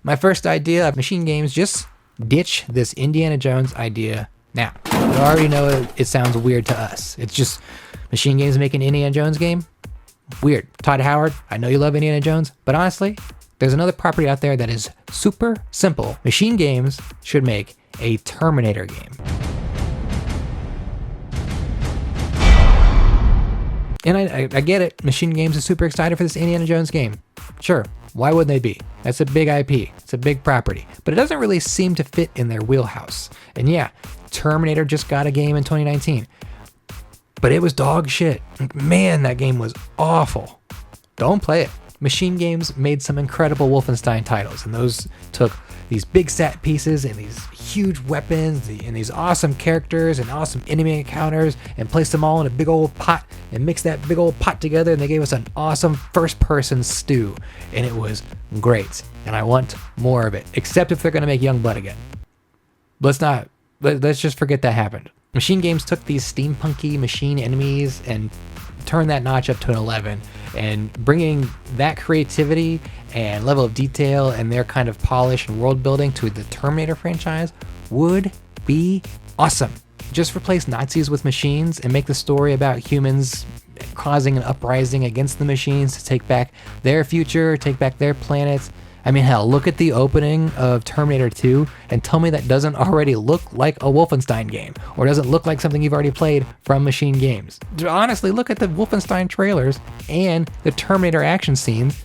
My first idea of machine games, just ditch this Indiana Jones idea now. I already know it sounds weird to us. It's just machine games making an Indiana Jones game? Weird. Todd Howard, I know you love Indiana Jones, but honestly, there's another property out there that is super simple. Machine games should make a Terminator game. And I get it. Machine Games is super excited for this Indiana Jones game. Sure, why wouldn't they be? That's a big IP. It's a big property. But it doesn't really seem to fit in their wheelhouse. And yeah, Terminator just got a game in 2019. But it was dog shit. Man, that game was awful. Don't play it. Machine Games made some incredible Wolfenstein titles, and those took these big set pieces and these huge weapons and these awesome characters and awesome enemy encounters and placed them all in a big old pot and mixed that big old pot together, and they gave us an awesome first-person stew, and it was great. And I want more of it, except if they're going to make Youngblood again. Let's just forget that happened. Machine Games took these steampunky machine enemies and turned that notch up to an 11, and bringing that creativity and level of detail and their kind of polish and world building to the Terminator franchise would be awesome. Just replace Nazis with machines and make the story about humans causing an uprising against the machines to take back their future, take back their planets. I mean, hell, look at the opening of Terminator 2 and tell me that doesn't already look like a Wolfenstein game, or doesn't look like something you've already played from Machine Games. Honestly, look at the Wolfenstein trailers and the Terminator action scenes.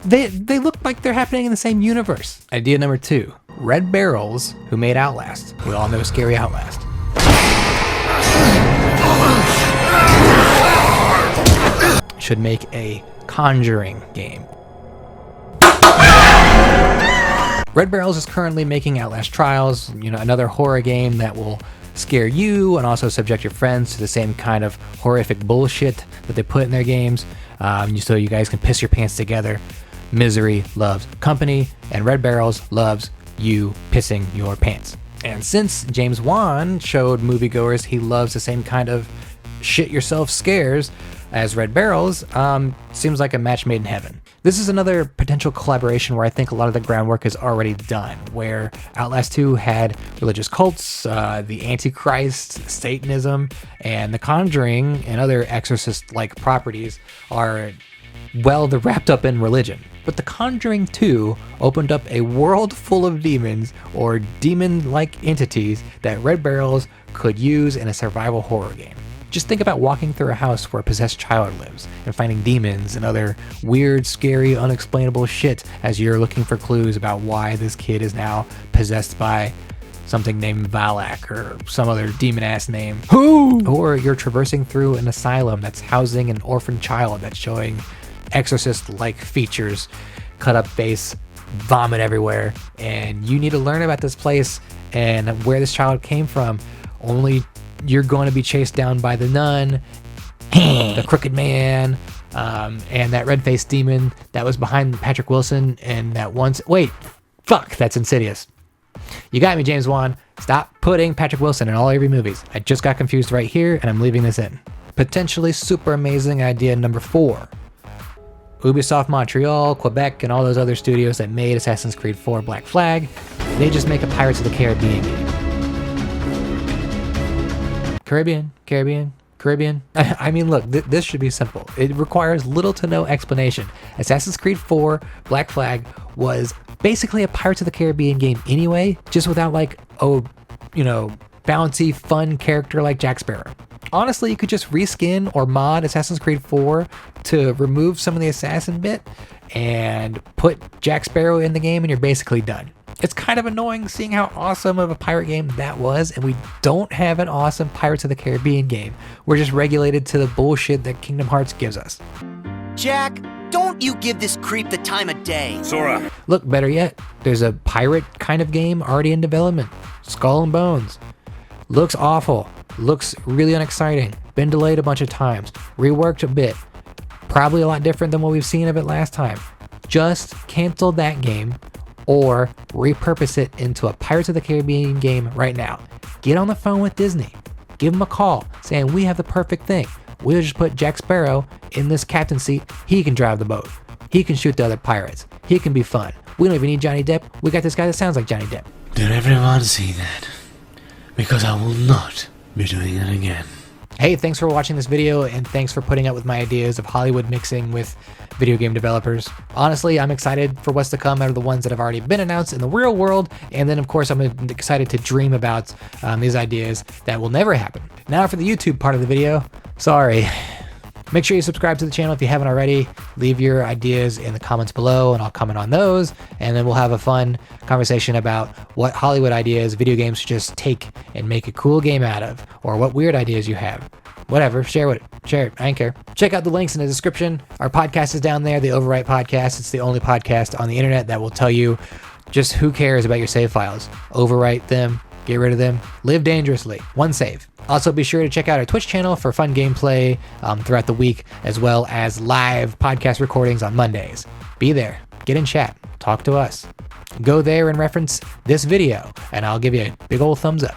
They look like they're happening in the same universe. Idea number 2, Red Barrels, who made Outlast. We all know scary Outlast. Should make a Conjuring game. Red Barrels is currently making Outlast Trials, another horror game that will scare you and also subject your friends to the same kind of horrific bullshit that they put in their games, so you guys can piss your pants together. Misery loves company, and Red Barrels loves you pissing your pants. And since James Wan showed moviegoers he loves the same kind of shit yourself scares as Red Barrels, seems like a match made in heaven. This is another potential collaboration where I think a lot of the groundwork is already done, where Outlast 2 had religious cults, the Antichrist, Satanism, and The Conjuring and other exorcist-like properties are, well, they're wrapped up in religion. But The Conjuring 2 opened up a world full of demons, or demon-like entities, that Red Barrels could use in a survival horror game. Just think about walking through a house where a possessed child lives and finding demons and other weird, scary, unexplainable shit as you're looking for clues about why this kid is now possessed by something named Valak or some other demon-ass name. Who? Or you're traversing through an asylum that's housing an orphan child that's showing exorcist-like features, cut up face, vomit everywhere, and you need to learn about this place and where this child came from. Only you're going to be chased down by the nun, the crooked man, and that red-faced demon that was behind Patrick Wilson and that once... Wait, fuck, that's Insidious. You got me, James Wan. Stop putting Patrick Wilson in all every movies. I just got confused right here, and I'm leaving this in. Potentially super amazing idea number 4. Ubisoft Montreal, Quebec, and all those other studios that made Assassin's Creed 4 Black Flag, they just make a Pirates of the Caribbean game. Caribbean. I mean, look, this should be simple. It requires little to no explanation. Assassin's Creed 4 Black Flag was basically a Pirates of the Caribbean game anyway, just without like, bouncy, fun character like Jack Sparrow. Honestly, you could just reskin or mod Assassin's Creed 4 to remove some of the assassin bit and put Jack Sparrow in the game and you're basically done. It's kind of annoying seeing how awesome of a pirate game that was, and we don't have an awesome Pirates of the Caribbean game. We're just regulated to the bullshit that Kingdom Hearts gives us. Jack, don't you give this creep the time of day. Sora. Look, better yet, there's a pirate kind of game already in development. Skull and Bones. Looks awful. Looks really unexciting. Been delayed a bunch of times. Reworked a bit. Probably a lot different than what we've seen of it last time. Just cancel that game or repurpose it into a Pirates of the Caribbean game right now. Get on the phone with Disney. Give them a call saying we have the perfect thing. We'll just put Jack Sparrow in this captain seat. He can drive the boat. He can shoot the other pirates. He can be fun. We don't even need Johnny Depp. We got this guy that sounds like Johnny Depp. Did everyone see that? Because I will not be doing it again. Hey, thanks for watching this video, and thanks for putting up with my ideas of Hollywood mixing with video game developers. Honestly, I'm excited for what's to come out of the ones that have already been announced in the real world, and then of course I'm excited to dream about these ideas that will never happen. Now for the YouTube part of the video. Sorry. Make sure you subscribe to the channel if you haven't already. Leave your ideas in the comments below and I'll comment on those. And then we'll have a fun conversation about what Hollywood ideas video games should just take and make a cool game out of. Or what weird ideas you have. Whatever, share it. I don't care. Check out the links in the description. Our podcast is down there, the Overwrite Podcast. It's the only podcast on the internet that will tell you just who cares about your save files. Overwrite them. Get rid of them. Live dangerously. One save. Also, be sure to check out our Twitch channel for fun gameplay throughout the week, as well as live podcast recordings on Mondays. Be there. Get in chat. Talk to us. Go there and reference this video, and I'll give you a big old thumbs up.